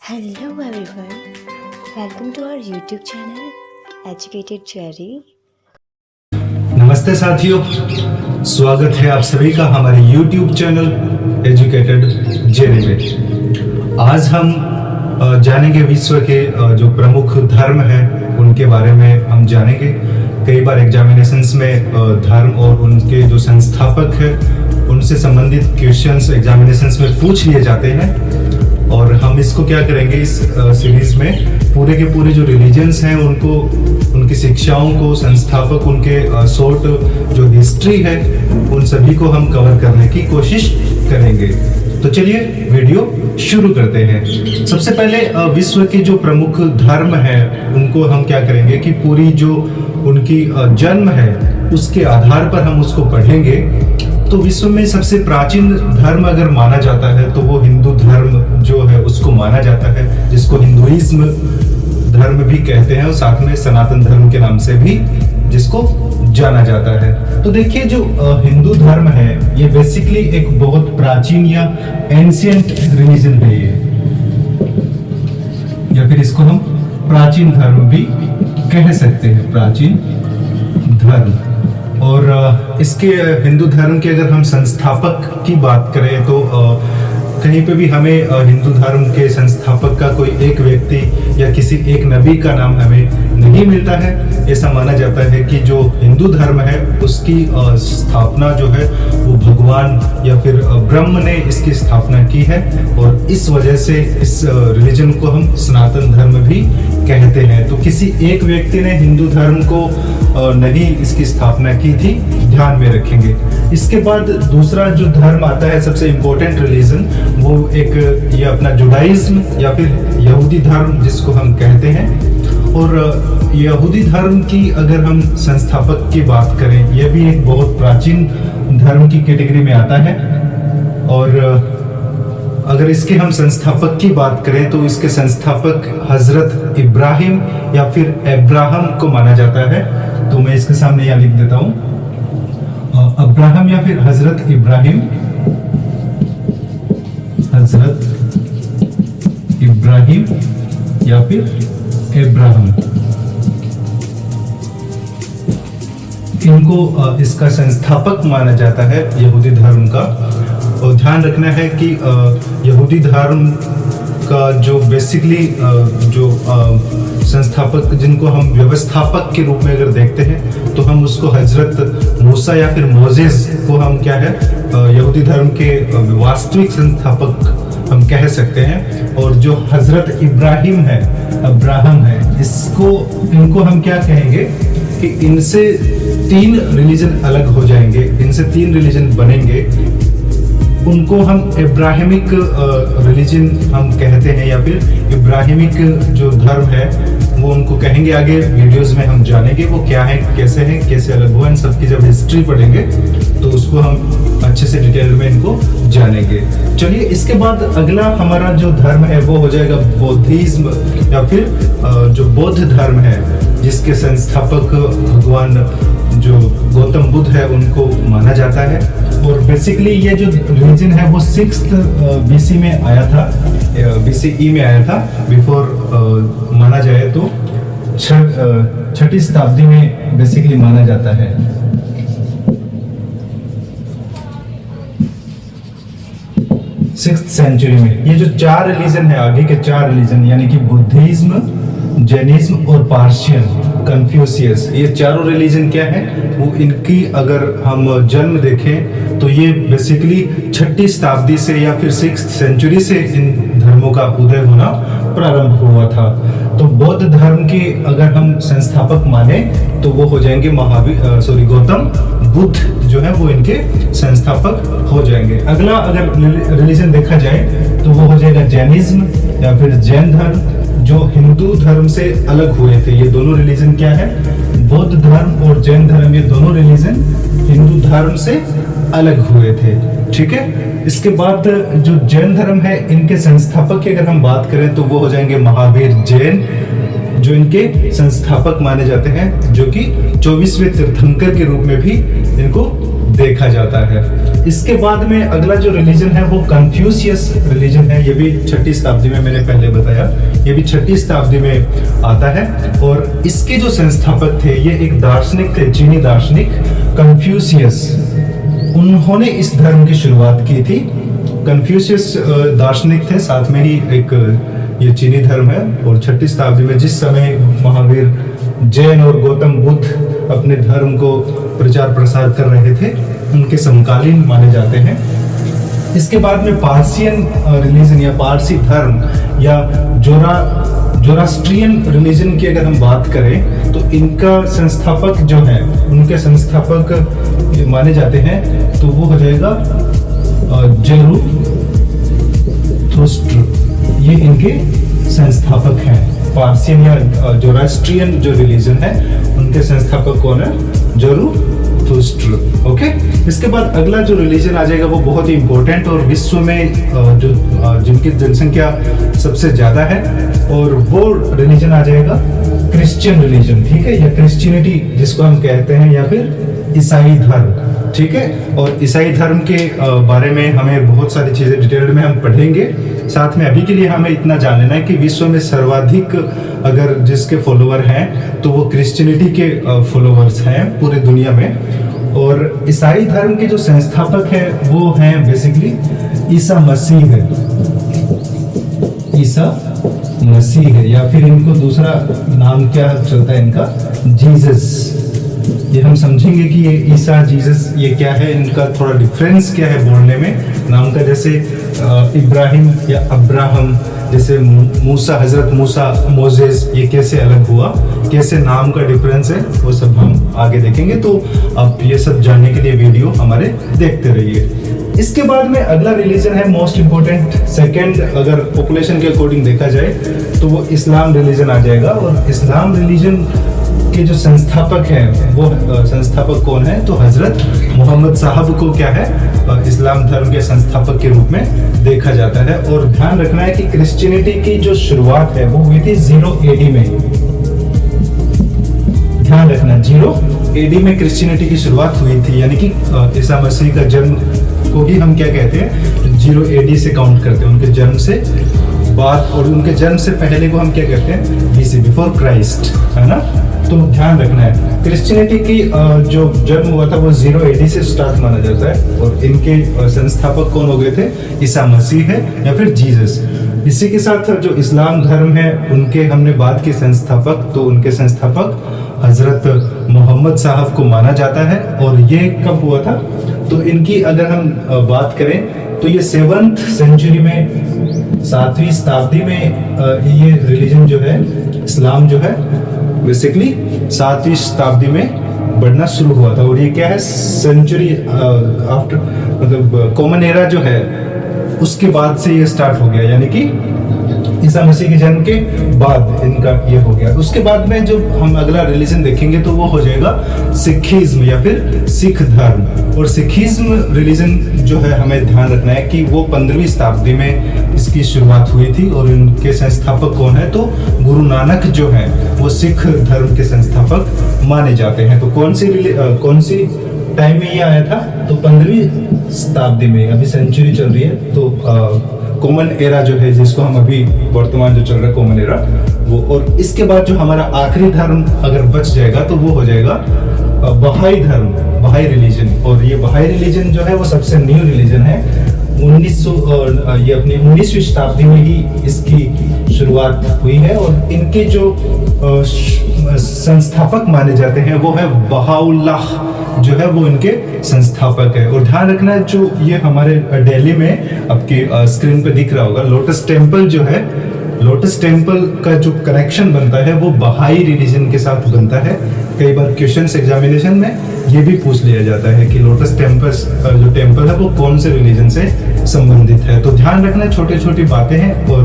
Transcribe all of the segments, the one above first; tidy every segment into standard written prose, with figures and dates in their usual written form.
Hello everyone, welcome to our YouTube channel Educated Cherry। नमस्ते साथियों, स्वागत है आप सभी का हमारे YouTube चैनल एजुकेटेड जेरी में। आज हम जानेंगे विश्व के जो प्रमुख धर्म हैं उनके बारे में हम जानेंगे। कई बार एग्जामिनेशंस में धर्म और उनके जो संस्थापक हैं उनसे संबंधित क्वेश्चंस एग्जामिनेशंस में पूछ लिए जाते हैं और हम इसको क्या करेंगे इस सीरीज में पूरे के पूरे जो रिलीजन्स हैं उनको, उनकी शिक्षाओं को, संस्थापक, उनके शॉर्ट जो हिस्ट्री है उन सभी को हम कवर करने की कोशिश करेंगे। तो चलिए वीडियो शुरू करते हैं। सबसे पहले विश्व के जो प्रमुख धर्म है उनको हम क्या करेंगे कि पूरी जो उनकी जन्म है उसके आधार पर हम उसको पढ़ेंगे। तो विश्व में सबसे प्राचीन धर्म अगर माना जाता है तो वो हिंदू धर्म जो है उसको माना जाता है, जिसको हिंदुइज्म धर्म भी कहते हैं और साथ में सनातन धर्म के नाम से भी जिसको जाना जाता है। तो देखिए जो हिंदू धर्म है ये बेसिकली एक बहुत प्राचीन या एंशिएंट रिलीजन है ये, या फिर इसको हम प्राचीन धर्म भी कह सकते हैं, प्राचीन धर्म। और इसके हिंदू धर्म के अगर हम संस्थापक की बात करें तो कहीं पे भी हमें हिंदू धर्म के संस्थापक का कोई एक व्यक्ति या किसी एक नबी का नाम हमें नहीं मिलता है। ऐसा माना जाता है कि जो हिंदू धर्म है उसकी स्थापना जो है वो भगवान या फिर ब्रह्म ने इसकी स्थापना की है और इस वजह से इस रिलीजन को हम सनातन धर्म भी कहते हैं। तो किसी एक व्यक्ति ने हिंदू धर्म को नहीं इसकी स्थापना की थी, ध्यान में रखेंगे। इसके बाद दूसरा जो धर्म आता है सबसे इम्पोर्टेंट रिलीजन, वो एक ये अपना जुडाइज्म या फिर यहूदी धर्म जिसको हम कहते हैं। और यहूदी धर्म की अगर हम संस्थापक की बात करें, यह भी एक बहुत प्राचीन धर्म की कैटेगरी में आता है। और अगर इसके हम संस्थापक की बात करें तो इसके संस्थापक हजरत इब्राहिम या फिर अब्राहम को माना जाता है। तो मैं इसके सामने यहाँ लिख देता हूँ, अब्राहम या फिर हजरत इब्राहिम, हजरत इब्राहिम या फिर अब्राहम, इनको इसका संस्थापक माना जाता है यहूदी धर्म का। और ध्यान रखना है कि यहूदी धर्म का जो बेसिकली जो संस्थापक जिनको हम व्यवस्थापक के रूप में अगर देखते हैं तो हम उसको हजरत मूसा या फिर मोजेस को हम क्या है यहूदी धर्म के वास्तविक संस्थापक हम कह सकते हैं। और जो हजरत इब्राहिम है, अब्राहम है, इनको हम क्या कहेंगे कि इनसे 3 रिलीजन अलग हो जाएंगे, इनसे 3 रिलीजन बनेंगे। उनको हम इब्राहिमिक रिलीजन हम कहते हैं या फिर इब्राहिमिक जो धर्म है वो उनको कहेंगे। आगे वीडियोस में हम जानेंगे वो क्या है, कैसे अलग हुआ, इन सबकी जब हिस्ट्री पढ़ेंगे तो उसको हम अच्छे से डिटेल में इनको जानेंगे। चलिए इसके बाद अगला हमारा जो धर्म है वो हो जाएगा बौद्धिज्म या फिर जो बौद्ध धर्म है, जिसके संस्थापक भगवान जो गौतम बुद्ध है उनको माना जाता है। और बेसिकली ये जो रिलीजन है वो 6th BC में आया था, BCE में आया था, बिफोर माना जाए तो 6ठी शताब्दी में बेसिकली माना जाता है। सिक्स्थ सेंचुरी में ये जो 4 रिलीजन है, आगे के 4 रिलीजन यानी कि बुद्धिज्म, जैनिज्म और पार्शियन, कन्फ्यूशियस, ये चारों रिलीजन क्या है वो इनकी अगर हम जन्म देखें तो ये बेसिकली 6ठी शताब्दी से या फिर 6th सेंचुरी से इन धर्मों का उदय होना प्रारंभ हुआ था। तो बौद्ध धर्म के अगर हम संस्थापक माने तो वो हो जाएंगे गौतम बुद्ध जो है वो इनके संस्थापक हो जाएंगे। अगला अगर रिलीजन देखा जाए तो वो हो जाएगा जैनिज्म या फिर जैन धर्म, जो हिंदू धर्म से अलग हुए थे। ये दोनों रिलीजन क्या है, बौद्ध धर्म और जैन धर्म, ये दोनों रिलीजन हिंदू धर्म से अलग हुए थे। ठीक है, इसके बाद जो जैन धर्म है इनके संस्थापक की अगर हम बात करें तो वो हो जाएंगे महावीर जैन, जो इनके संस्थापक माने जाते हैं, जो कि 24वें तीर्थंकर के रूप में भी इनको देखा जाता है। इसके बाद में अगला जो रिलीजन है वो कन्फ्यूशियस रिलीजन है। ये भी 6ठी शताब्दी में, मैंने पहले बताया, ये भी 6ठी शताब्दी में आता है। और इसके जो संस्थापक थे ये एक दार्शनिक थे, चीनी दार्शनिक कन्फ्यूशियस। उन्होंने इस धर्म की शुरुआत की थी। कन्फ्यूशियस दार्शनिक थे, साथ में ही एक ये चीनी धर्म है। और 6ठी शताब्दी में जिस समय महावीर जैन और गौतम बुद्ध अपने धर्म को प्रचार प्रसार कर रहे थे, उनके समकालीन माने जाते हैं। इसके बाद में पार्सियन रिलीजन या पारसी धर्म या जोरास्ट्रियन रिलीजन की अगर हम बात करें तो इनका संस्थापक जो है, उनके संस्थापक माने जाते हैं तो वो हो जाएगा ज़रथुस्त्र। ये इनके संस्थापक हैं। पार्सियन या जोरास्ट्रियन जो रिलीजन है उनके संस्थापक कौन है? ज़रथुस्त्र। ओके, इसके बाद अगला जो रिलीजन आ जाएगा वो बहुत ही इंपॉर्टेंट और विश्व में जिनकी जनसंख्या सबसे ज्यादा है, और वो रिलीजन आ जाएगा क्रिश्चियन रिलीजन। ठीक है, या क्रिश्चियनिटी जिसको हम कहते हैं, या फिर ईसाई धर्म। ठीक है, और ईसाई धर्म के बारे में हमें बहुत सारी चीजें डिटेल में हम पढ़ेंगे। साथ में अभी के लिए हमें इतना जानना है कि विश्व में सर्वाधिक अगर जिसके फॉलोवर हैं तो वो क्रिश्चियनिटी के फॉलोवर्स हैं पूरे दुनिया में। और ईसाई धर्म के जो संस्थापक है वो हैं बेसिकली ईसा मसीह है। ईसा मसीह है, या फिर इनको दूसरा नाम क्या चलता है इनका? जीसस। ये हम समझेंगे कि ये ईसा, जीसस ये क्या है, इनका थोड़ा डिफरेंस क्या है बोलने में नाम का। जैसे इब्राहिम या अब्राहम, जैसे मूसा, हजरत मूसा, मोजेस, ये कैसे अलग हुआ, कैसे नाम का डिफरेंस है, वो सब हम आगे देखेंगे। तो आप ये सब जानने के लिए वीडियो हमारे देखते रहिए। इसके बाद में अगला रिलीजन है मोस्ट इम्पोर्टेंट, सेकंड अगर पॉपुलेशन के अकॉर्डिंग देखा जाए तो वो इस्लाम रिलीजन आ जाएगा। और इस्लाम रिलीजन के जो संस्थापक हैं वो संस्थापक कौन है? तो हजरत मोहम्मद साहब को क्या है? इस्लाम धर्म के संस्थापक के रूप में देखा जाता है। और ध्यान रखना है कि क्रिश्चियनिटी की जो शुरुआत है वो हुई थी 0 AD में। ध्यान रखना, 0 AD में क्रिश्चियनिटी की शुरुआत हुई थी, यानी कि ईसा मसीह का जन्म को ही हम क्या कहते हैं? 0 AD से काउंट करते हैं, उनके जन्म से बाद। और उनके जन्म से पहले को हम क्या कहते हैं? BC, बिफोर क्राइस्ट, है ना। तो ध्यान रखना है, क्रिश्चियनिटी की जो जन्म हुआ था वो 0 AD से स्टार्ट माना जाता है। और इनके संस्थापक कौन हो गए थे? ईसा मसीह है या फिर जीसस। इसी के साथ जो इस्लाम धर्म है उनके हमने बात की संस्थापक, तो उनके संस्थापक हजरत मोहम्मद साहब को माना जाता है। और ये कब हुआ था? तो इनकी अगर हम बात करें तो ये 7th सेंचुरी में, 7वीं शताब्दी में ये रिलीजन जो है, इस्लाम जो है, बेसिकली 7वीं शताब्दी में बढ़ना शुरू हुआ था। और ये क्या है? सेंचुरी आफ्टर, मतलब कॉमन एरा जो है उसके बाद से ये स्टार्ट हो गया, यानी कि ईसा मसीह के जन्म के बाद इनका ये हो गया। उसके बाद में जो हम अगला रिलीजन देखेंगे तो वो हो जाएगा सिखिज्म या फिर सिख धर्म। और सिखिज्म रिलीजन जो है हमें ध्यान रखना है कि वो 15वीं शताब्दी में इसकी शुरुआत हुई थी। और इनके संस्थापक कौन है? तो गुरु नानक जो है वो सिख धर्म के संस्थापक माने जाते हैं। तो कौन सी टाइम में ये आया था? तो 15वीं शताब्दी में। अभी सेंचुरी चल रही है, तो कॉमन एरा जो है, जिसको हम अभी वर्तमान जो चल रहा है कॉमन एरा, वो। और इसके बाद जो हमारा आखिरी धर्म अगर बच जाएगा तो वो हो जाएगा बहाई धर्म, बहाई रिलीजन। और ये बहाई रिलीजन जो है वो सबसे न्यू रिलीजन है। 19वीं शताब्दी में ही इसकी शुरुआत हुई है। और इनके जो संस्थापक माने जाते हैं वो है बहाउल्लाह, जो है वो इनके संस्थापक है। और ध्यान रखना है, जो ये हमारे दिल्ली में आपके स्क्रीन पे दिख रहा होगा, लोटस टेम्पल जो है, लोटस टेम्पल का जो कनेक्शन बनता है वो बहाई रिलीजन के साथ बनता है। कई बार क्वेश्चंस एग्जामिनेशन में ये भी पूछ लिया जाता है कि लोटस टेम्पल जो टेम्पल है वो कौन से रिलीजन से संबंधित है। तो ध्यान रखना, छोटी छोटी बातें हैं। और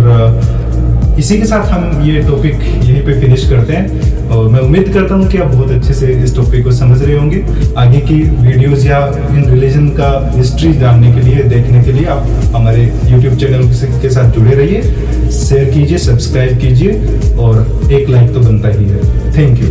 इसी के साथ हम ये टॉपिक यहीं पे फिनिश करते हैं। और मैं उम्मीद करता हूँ कि आप बहुत अच्छे से इस टॉपिक को समझ रहे होंगे। आगे की वीडियोस या इन रिलीजन का हिस्ट्री जानने के लिए, देखने के लिए आप हमारे यूट्यूब चैनल के साथ जुड़े रहिए, शेयर कीजिए, सब्सक्राइब कीजिए, और एक लाइक तो बनता ही है। Thank you.